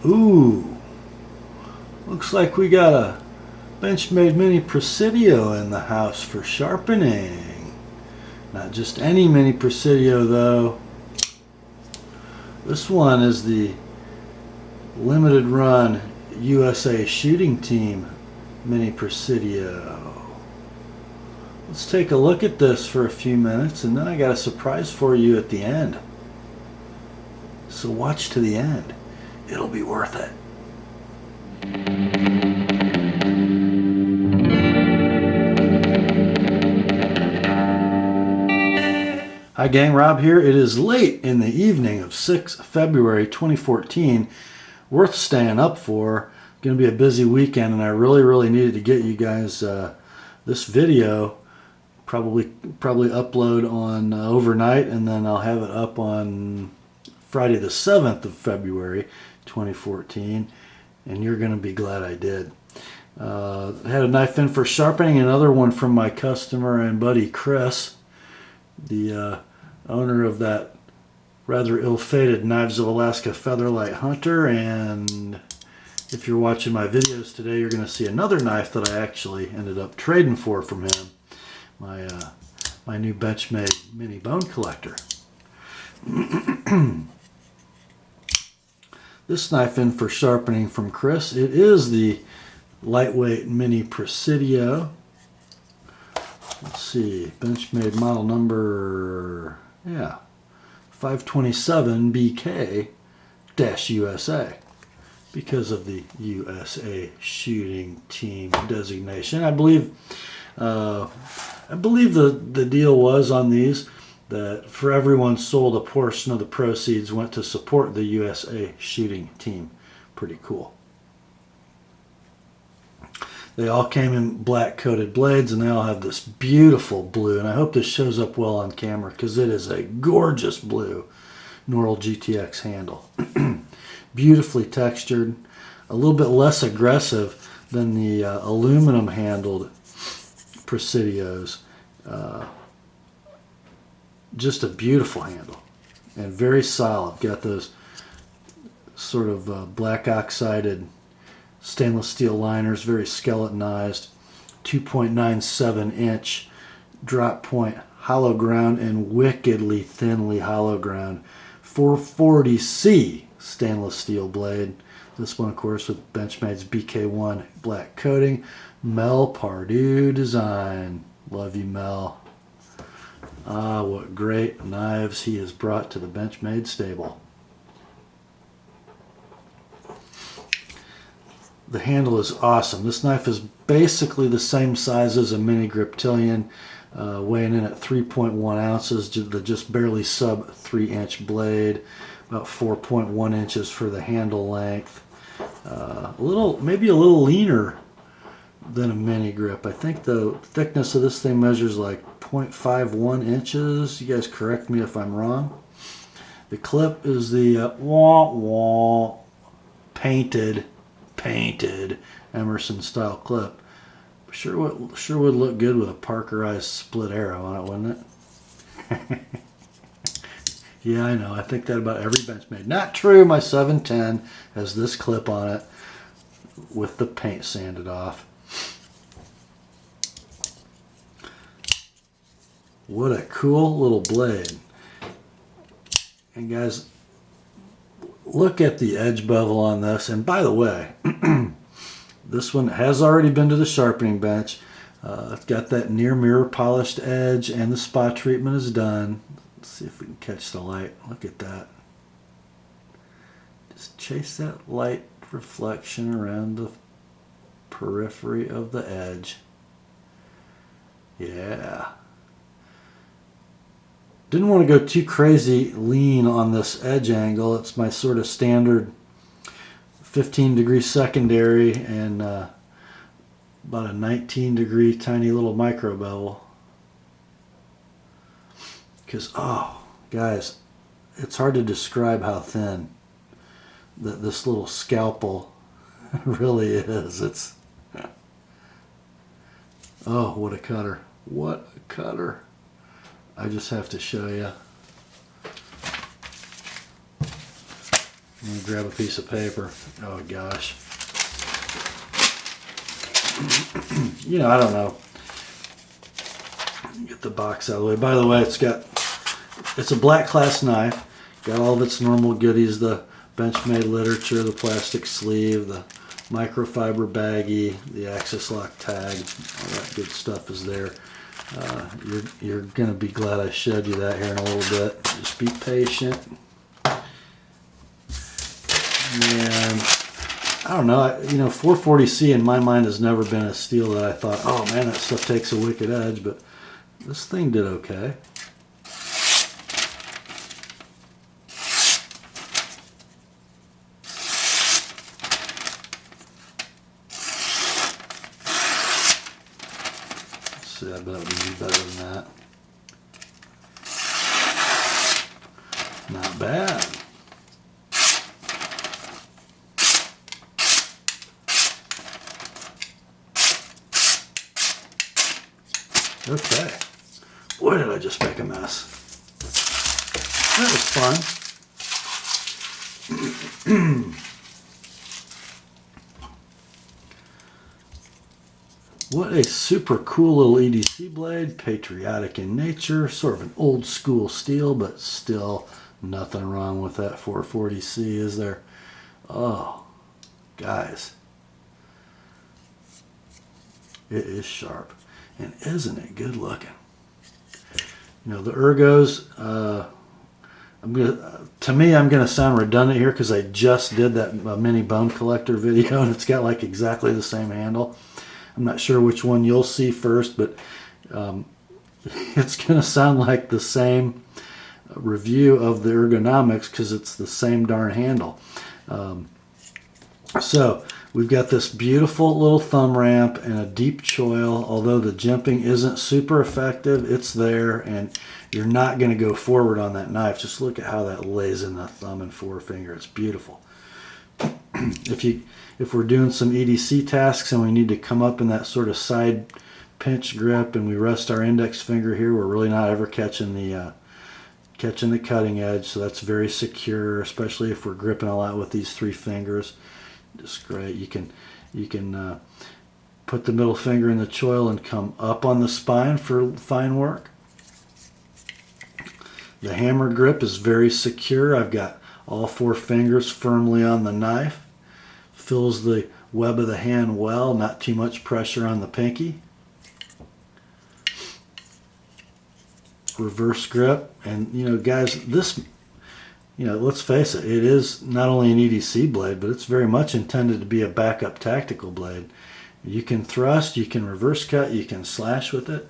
Ooh, looks like we got a Benchmade Mini Presidio in the house for sharpening. Not just any Mini Presidio though. This one is the limited run USA Shooting Team Mini Presidio. Let's take a look at this for a few minutes, and then I got a surprise for you at the end. So watch to the end. It'll be worth it. Hi gang, Rob here. It is late in the evening of 6 February 2014. Worth staying up for. Going to be a busy weekend, and I really needed to get you guys this video. Probably upload on overnight, and then I'll have it up on Friday the 7th of February 2014, and you're going to be glad I did. I had a knife in for sharpening, another one from my customer and buddy Chris, the owner of that rather ill-fated Knives of Alaska Featherlight Hunter. And if you're watching my videos today, you're going to see another knife that I actually ended up trading for from him, my new Benchmade Mini Bone Collector. This knife in for sharpening from Chris. It is the lightweight Mini Presidio. Let's see, Benchmade model number 527 BK-USA because of the USA Shooting Team designation. I believe the deal was on these that for everyone sold, a portion of the proceeds went to support the USA Shooting Team. Pretty cool. They all came in black coated blades, and they all have this beautiful blue, and I hope this shows up well on camera because it is a gorgeous blue Norl GTX handle. Beautifully textured, a little bit less aggressive than the aluminum handled Presidios. Just a beautiful handle and very solid. Got those sort of black oxided stainless steel liners, very skeletonized, 2.97 inch drop point hollow ground and wickedly thinly hollow ground 440C stainless steel blade. This one, of course, with Benchmade's BK1 black coating. Mel Pardue design. Love you, Mel. Ah, what great knives he has brought to the Benchmade stable. The handle is awesome. This knife is basically the same size as a Mini Griptilian, weighing in at 3.1 ounces, the just barely sub 3-inch blade, about 4.1 inches for the handle length. Maybe a little leaner than a Mini Grip. I think the thickness of this thing measures like 0.51 inches. You guys correct me if I'm wrong. The clip is the painted Emerson style clip. Sure would look good with a Parkerized split arrow on it, wouldn't it? Yeah, I know. I think that about every Benchmade. Not true. My 710 has this clip on it with the paint sanded off. What a cool little blade. And guys, look at the edge bevel on this. And by the way, this one has already been to the sharpening bench. It's got that near mirror polished edge, and the spot treatment is done. Let's see if we can catch the light. Look at that. Just chase that light reflection around the periphery of the edge. Yeah. Didn't want to go too crazy lean on this edge angle. It's my sort of standard 15-degree secondary and about a 19-degree tiny little micro bevel. Because, oh, guys, it's hard to describe how thin this little scalpel really is. It's, oh, what a cutter. What a cutter. I just have to show you. I'm going to grab a piece of paper. Oh gosh. You know, I don't know. Get the box out of the way. By the way, it's a black class knife. Got all of its normal goodies, the Benchmade literature, the plastic sleeve, the microfiber baggie, the axis lock tag, all that good stuff is there. You're going to be glad I showed you that here in a little bit. Just be patient. And I don't know, you know, 440C in my mind has never been a steel that I thought, oh man, that stuff takes a wicked edge, but this thing did okay. Let's see, I bet it would be better than that. Not bad. Okay. Boy, did I just make a mess. That was fun. What a super cool little EDC blade. Patriotic in nature. Sort of an old school steel, but still nothing wrong with that 440C, is there? Oh, guys. It is sharp. And isn't it good looking? You know, the ergos, to me, I'm gonna sound redundant here because I just did that mini bone collector video and it's got like exactly the same handle. I'm not sure which one you'll see first, but it's gonna sound like the same review of the Ergonomics because it's the same darn handle. So we've got this beautiful little thumb ramp and a deep choil. Although the jimping isn't super effective, it's there, and you're not going to go forward on that knife. Just look at how that lays in the thumb and forefinger. It's beautiful. If we're doing some EDC tasks and we need to come up in that sort of side pinch grip and we rest our index finger here, we're really not ever catching the cutting edge. So that's very secure, especially if we're gripping a lot with these three fingers. Just great. You can put the middle finger in the choil and come up on the spine for fine work. The hammer grip is very secure. I've got all four fingers firmly on the knife. Fills the web of the hand well, not too much pressure on the pinky. Reverse grip, and you know, guys, this, you know, let's face it, it is not only an EDC blade, but it's very much intended to be a backup tactical blade. You can thrust, you can reverse cut, you can slash with it.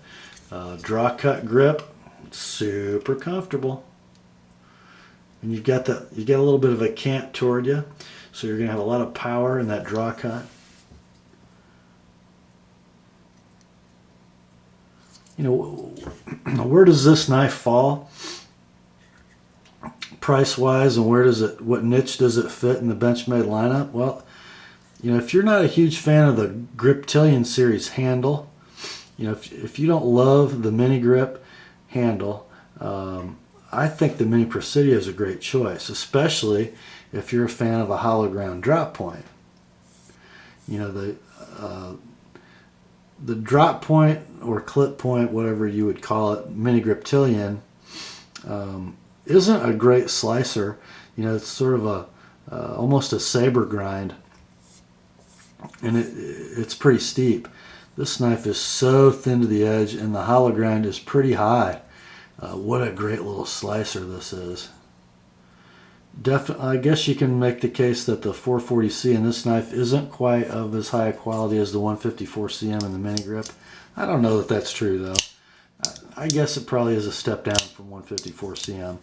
Draw cut grip, super comfortable. And you get a little bit of a cant toward you, so you're going to have a lot of power in that draw cut. You know, where does this knife fall price-wise, and what niche does it fit in the Benchmade lineup? Well, you know, if you're not a huge fan of the Griptilian series handle, you know, if you don't love the Mini Grip handle, I think the Mini Presidio is a great choice, especially if you're a fan of a hollow ground drop point. You know, the drop point or clip point, whatever you would call it, Mini Griptilian, isn't a great slicer. You know, it's sort of almost a saber grind, and it's pretty steep. This knife is so thin to the edge, and the hollow grind is pretty high. What a great little slicer this is. I guess you can make the case that the 440C in this knife isn't quite of as high a quality as the 154 cm in the Mini Grip. I don't know that that's true though. I guess it probably is a step down from 154 cm.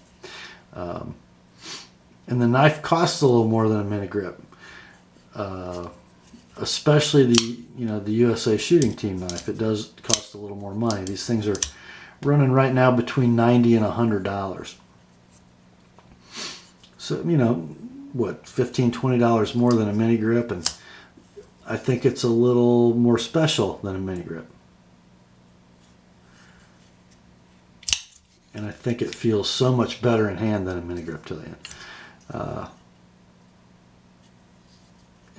And the knife costs a little more than a Mini Grip, especially the USA Shooting Team knife. It does cost a little more money. These things are running right now between $90 and $100. So, you know, what, $15, $20 more than a Mini Grip, and I think it's a little more special than a Mini Grip. And I think it feels so much better in hand than a Mini Griptilian.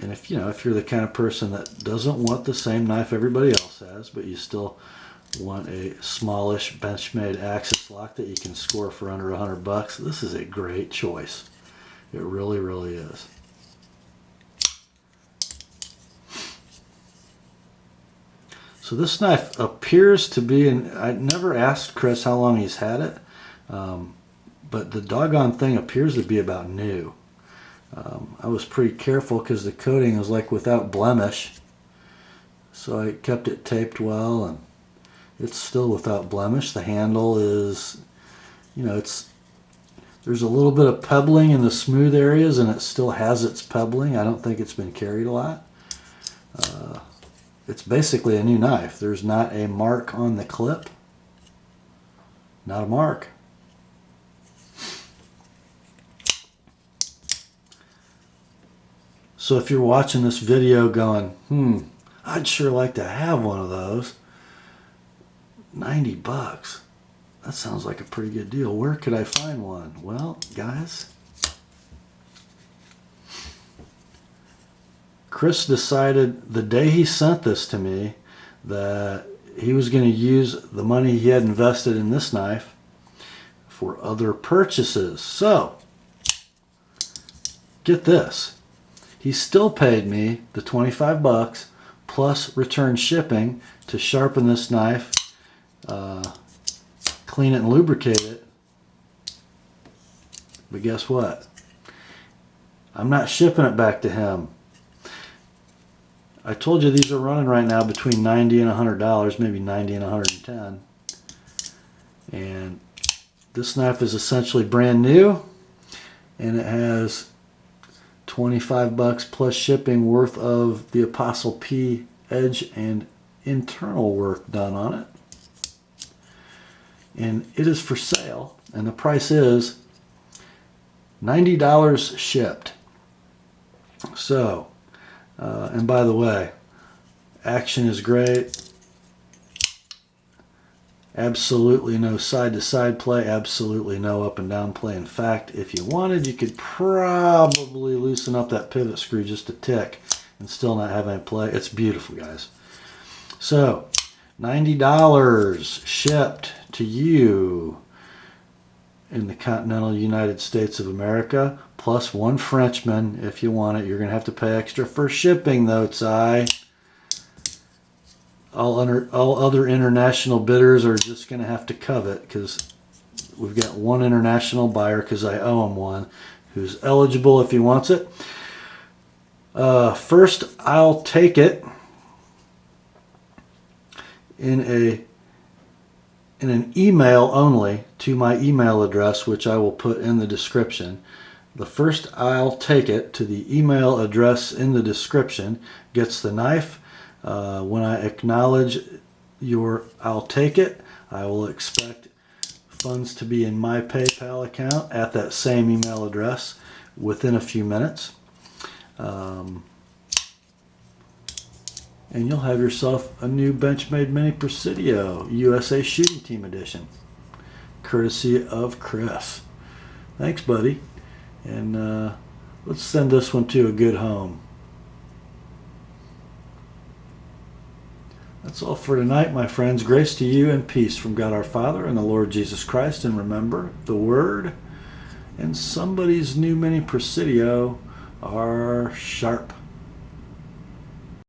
And if you're the kind of person that doesn't want the same knife everybody else has, but you still want a smallish Benchmade axis lock that you can score for under $100, this is a great choice. It really, really is. So this knife appears to be, and I never asked Chris how long he's had it, but the doggone thing appears to be about new. I was pretty careful because the coating was like without blemish, so I kept it taped well, and it's still without blemish. The handle is, there's a little bit of pebbling in the smooth areas, and it still has its pebbling. I don't think it's been carried a lot. It's basically a new knife. There's not a mark on the clip. Not a mark. So if you're watching this video going, I'd sure like to have one of those, $90. That sounds like a pretty good deal. Where could I find one? Well, guys, Chris decided the day he sent this to me that he was going to use the money he had invested in this knife for other purchases. So, get this. He still paid me the $25 plus return shipping to sharpen this knife, clean it and lubricate it. But guess what? I'm not shipping it back to him. I told you these are running right now between $90 and $100, maybe $90 and $110. And this knife is essentially brand new, and it has $25 plus shipping worth of the Apostle P edge and internal work done on it. And it is for sale, and the price is $90 shipped. So, and by the way, action is great. Absolutely no side-to-side play, absolutely no up and down play. In fact, if you wanted, you could probably loosen up that pivot screw just a tick and still not have any play. It's beautiful, guys. So, $90 shipped to you in the continental United States of America, plus one Frenchman if you want it. You're going to have to pay extra for shipping, though, Tsai. All other international bidders are just going to have to covet, because we've got one international buyer, because I owe him one, who's eligible if he wants it. First, I'll take it in an email only to my email address, which I will put in the description. The first I'll take it to the email address in the description gets the knife. When I acknowledge your I'll take it, I will expect funds to be in my PayPal account at that same email address within a few minutes. And you'll have yourself a new Benchmade Mini Presidio USA Shooting Team Edition, courtesy of Chris. Thanks, buddy. And let's send this one to a good home. That's all for tonight, my friends. Grace to you and peace from God our Father and the Lord Jesus Christ. And remember, the Word and somebody's new Mini Presidio are sharp.